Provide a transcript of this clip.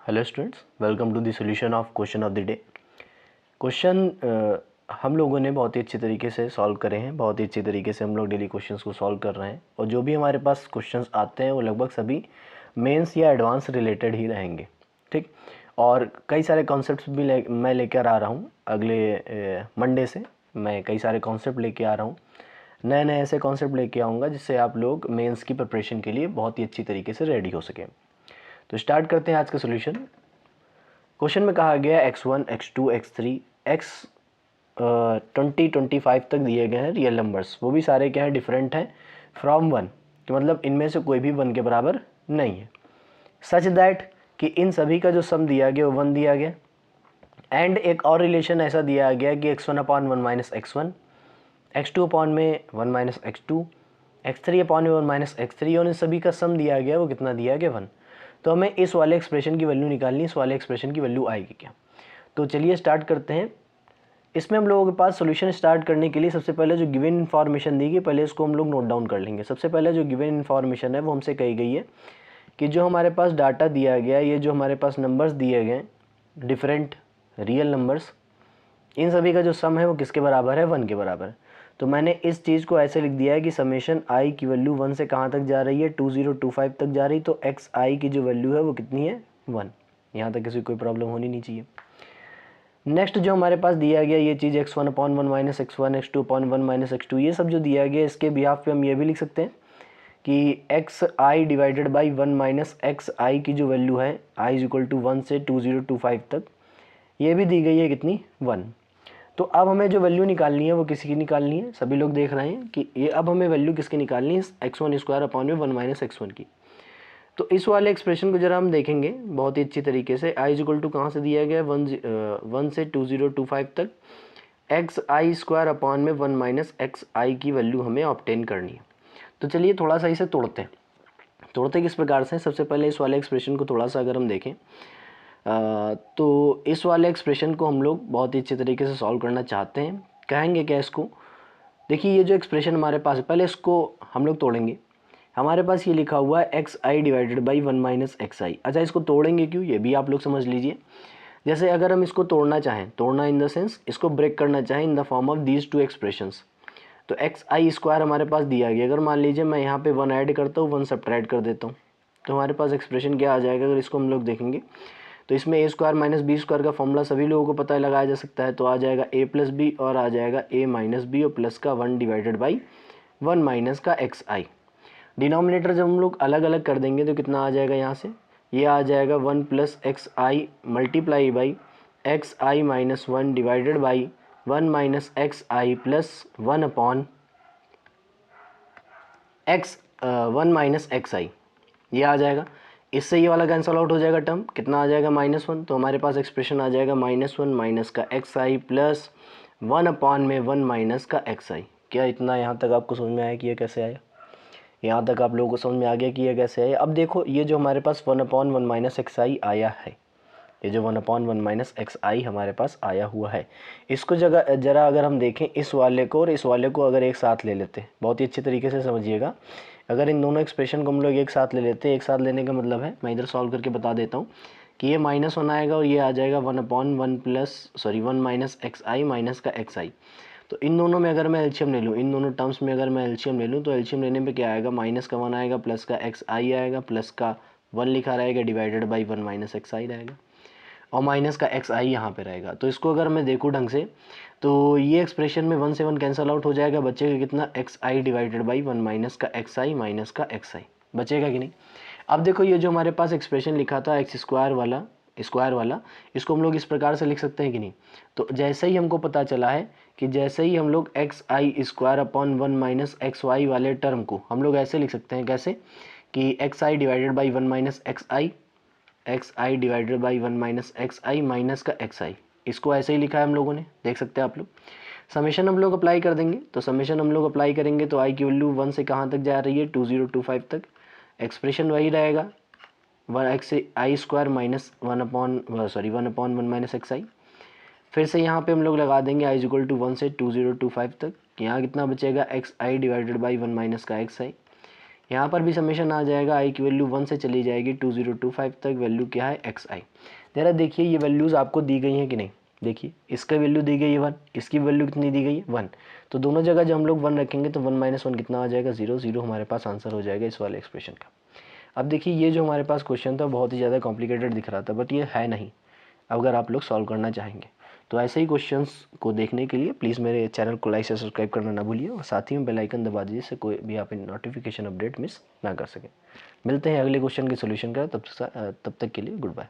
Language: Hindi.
Hello students, welcome to the solution of question of the day. Question हम लोगों ने बहुत ही अच्छे तरीके से सॉल्व करे हैं। बहुत ही अच्छे तरीके से हम लोग डेली क्वेश्चंस को सॉल्व कर रहे हैं और जो भी हमारे पास क्वेश्चंस आते हैं वो लगभग सभी मेंस या एडवांस रिलेटेड ही रहेंगे। ठीक, और कई सारे कॉन्सेप्ट्स भी मैं लेकर आ रहा हूँ। अगले मंडे से मैं कई सारे कॉन्सेप्ट लेके आ रहा हूँ। नए नए ऐसे कॉन्सेप्ट लेके आऊँगा जिससे आप लोग मेंस की प्रिपरेशन के लिए बहुत ही अच्छी तरीके से रेडी हो सकें। तो स्टार्ट करते हैं आज का सोल्यूशन। क्वेश्चन में कहा गया x1, x2, x3, x 20-25 तक दिए गए हैं रियल नंबर्स। वो भी सारे क्या है, डिफरेंट हैं फ्रॉम 1, कि मतलब इनमें से कोई भी 1 के बराबर नहीं है। सच दैट कि इन सभी का जो सम दिया गया वो 1 दिया गया। एंड एक और रिलेशन ऐसा दिया गया कि x1 upon 1 minus x1, x2 upon में 1 माइनस x2, x3 अपॉन में 1 माइनस x3, और इन सभी का सम दिया गया वो कितना दिया गया 1। तो हमें इस वाले एक्सप्रेशन की वैल्यू निकालनी है। इस वाले एक्सप्रेशन की वैल्यू आएगी क्या? तो चलिए स्टार्ट करते हैं। इसमें हम लोगों के पास सॉल्यूशन स्टार्ट करने के लिए सबसे पहले जो गिवन इन्फॉर्मेशन दी गई, पहले इसको हम लोग नोट डाउन कर लेंगे। सबसे पहले जो गिवन इन्फॉर्मेशन है वो हमसे कही गई है कि जो हमारे पास डाटा दिया गया, ये जो हमारे पास नंबर्स दिए गए डिफरेंट रियल नंबर्स, इन सभी का जो सम है वो किसके बराबर है? 1 के बराबर। तो मैंने इस चीज़ को ऐसे लिख दिया है कि समेशन आई की वैल्यू 1 से कहाँ तक जा रही है? 2025 तक जा रही। तो एक्स आई की जो वैल्यू है वो कितनी है? 1। यहाँ तक किसी कोई प्रॉब्लम होनी नहीं चाहिए। नेक्स्ट जो हमारे पास दिया गया ये चीज़ x1 upon 1 minus x1, x2 upon 1 minus x2, ये सब जो दिया गया इसके बिहाफ पे हम ये भी लिख सकते हैं कि x i divided by 1 minus x i की जो वैल्यू है i इज इक्वल टू 1 से 2025 तक, ये भी दी गई है कितनी? 1। तो अब हमें जो वैल्यू निकालनी है वो किसकी निकालनी है? सभी लोग देख रहे हैं कि ये अब हमें वैल्यू किसकी निकालनी है? एक्स वन स्क्वायर अपॉन में 1 माइनस x1 की। तो इस वाले एक्सप्रेशन को जरा हम देखेंगे बहुत ही अच्छी तरीके से। आई इज इक्वल टू कहाँ से दिया गया? 1 से 2025 तक एक्स आई स्क्वायर अपॉन में 1 माइनस एक्स आई की वैल्यू हमें ऑब्टेन करनी है। तो चलिए थोड़ा सा इसे तोड़ते हैं। तोड़ते किस प्रकार से? सबसे पहले इस वाले एक्सप्रेशन को थोड़ा सा अगर हम देखें तो इस वाले एक्सप्रेशन को हम लोग बहुत ही अच्छे तरीके से सॉल्व करना चाहते हैं। कहेंगे क्या इसको? देखिए ये जो एक्सप्रेशन हमारे पास है, पहले इसको हम लोग तोड़ेंगे। हमारे पास ये लिखा हुआ है x i divided by 1 minus x i. अच्छा, इसको तोड़ेंगे क्यों ये भी आप लोग समझ लीजिए। जैसे अगर हम इसको तोड़ना चाहें, तोड़ना इन द सेंस इसको ब्रेक करना चाहें in the form of these two expressions, तो एक्स आई स्क्वायर हमारे पास दिया गया। अगर मान लीजिए मैं यहाँ पे 1 ऐड करता हूँ, 1 सब्ट्रैक्ट कर देता हूँ, तो हमारे पास एक्सप्रेशन क्या आ जाएगा? अगर इसको हम लोग देखेंगे तो इसमें ए स्क्वायर माइनस बी स्क्वायर का फॉर्मूला सभी लोगों को पता है, लगाया जा सकता है। तो आ जाएगा ए प्लस बी और आ जाएगा ए माइनस बी और प्लस का 1 डिवाइडेड बाई 1 माइनस का एक्स आई। डिनोमिनेटर जब हम लोग अलग अलग कर देंगे तो कितना आ जाएगा? यहाँ से ये आ जाएगा 1 plus x i multiply by x i minus 1 divided by 1 minus x i plus 1 upon x 1 minus x i, ये आ जाएगा। इससे ये वाला कैंसल आउट हो जाएगा, टर्म कितना आ जाएगा? -1। तो हमारे पास एक्सप्रेशन आ जाएगा -1 माइनस का एक्स आई प्लस 1 अपॉन में 1 माइनस का एक्स आई। क्या इतना यहाँ तक आपको समझ में आया कि ये कैसे आया? यहाँ तक आप लोगों को समझ में आ गया कि ये कैसे आया? अब देखो ये जो हमारे पास 1 अपॉन 1 माइनस एक्स आई आया है, ये जो 1 अपॉन 1 माइनस एक्स आई हमारे पास आया हुआ है, इसको जरा अगर हम देखें इस वाले को और इस वाले को अगर एक साथ ले लेते हैं, बहुत ही अच्छे तरीके से समझिएगा। अगर इन दोनों एक्सप्रेशन को हम लोग एक साथ ले लेते हैं, एक साथ लेने का मतलब है, मैं इधर सॉल्व करके बता देता हूँ कि ये -1 आएगा और ये आ जाएगा 1 upon 1 minus x i minus का एक्स आई। तो इन दोनों में अगर मैं एलसीएम ले लूँ, इन दोनों टर्म्स में अगर मैं एलसीएम ले लूँ, तो एलसीएम लेने पे क्या आएगा? माइनस का 1 आएगा, प्लस का एक्स आई आएगा, प्लस का 1 लिखा रहेगा डिवाइडेड बाई 1 माइनस एक्स आई रहेगा और माइनस का एक्स आई यहाँ पे रहेगा। तो इसको अगर मैं देखूँ ढंग से तो ये एक्सप्रेशन में 1 से 1 कैंसल आउट हो जाएगा, बचेगा कितना? X i divided by 1 minus का एक्स आई माइनस का एक्स आई, बचेगा कि नहीं? अब देखो ये जो हमारे पास एक्सप्रेशन लिखा था एक्स स्क्वायर वाला, इसको हम लोग इस प्रकार से लिख सकते हैं कि नहीं? तो जैसे ही हमको पता चला है कि जैसे ही हम लोग x i square upon 1 minus x y वाले टर्म को हम लोग ऐसे लिख सकते हैं, कैसे कि x i divided by 1 minus x i, x i divided by 1 minus x i minus का एक्स आई, इसको ऐसे ही लिखा है हम लोगों ने, देख सकते हैं आप लोग। समेशन हम लोग अप्लाई कर देंगे, तो समेशन हम लोग अप्लाई करेंगे तो आई की वैल्यू 1 से कहाँ तक जा रही है? 2025 तक। एक्सप्रेशन वही रहेगा 1 x i square minus 1 upon 1 minus x i. फिर से यहाँ पे हम लोग लगा देंगे आई इज इक्वल टू 1 से 2025 तक। यहाँ कितना बचेगा? X i divided by 1 minus का एक्स आई। यहाँ पर भी समेशन आ जाएगा, आई की वैल्यू 1 से चली जाएगी 2025 तक, वैल्यू क्या है एक्स आई। जरा देखिए ये वैल्यूज़ आपको दी गई हैं कि नहीं, देखिए इसका वैल्यू दी गई है 1, इसकी वैल्यू कितनी दी गई है 1, तो दोनों जगह जब हम लोग 1 रखेंगे तो 1 - 1 कितना आ जाएगा 0, 0 हमारे पास आंसर हो जाएगा इस वाले एक्सप्रेशन का। अब देखिए ये जो हमारे पास क्वेश्चन था बहुत ही ज़्यादा कॉम्प्लिकेटेड दिख रहा था, बट ये है नहीं अगर आप लोग सॉल्व करना चाहेंगे। तो ऐसे ही क्वेश्चंस को देखने के लिए प्लीज़ मेरे चैनल को लाइक से सब्सक्राइब करना ना भूलिए और साथ ही में बेल आइकन दबा दीजिए, जिससे कोई भी आप नोटिफिकेशन अपडेट मिस ना कर सकें। मिलते हैं अगले क्वेश्चन के सोल्यूशन का, तब तक के लिए गुड बाय।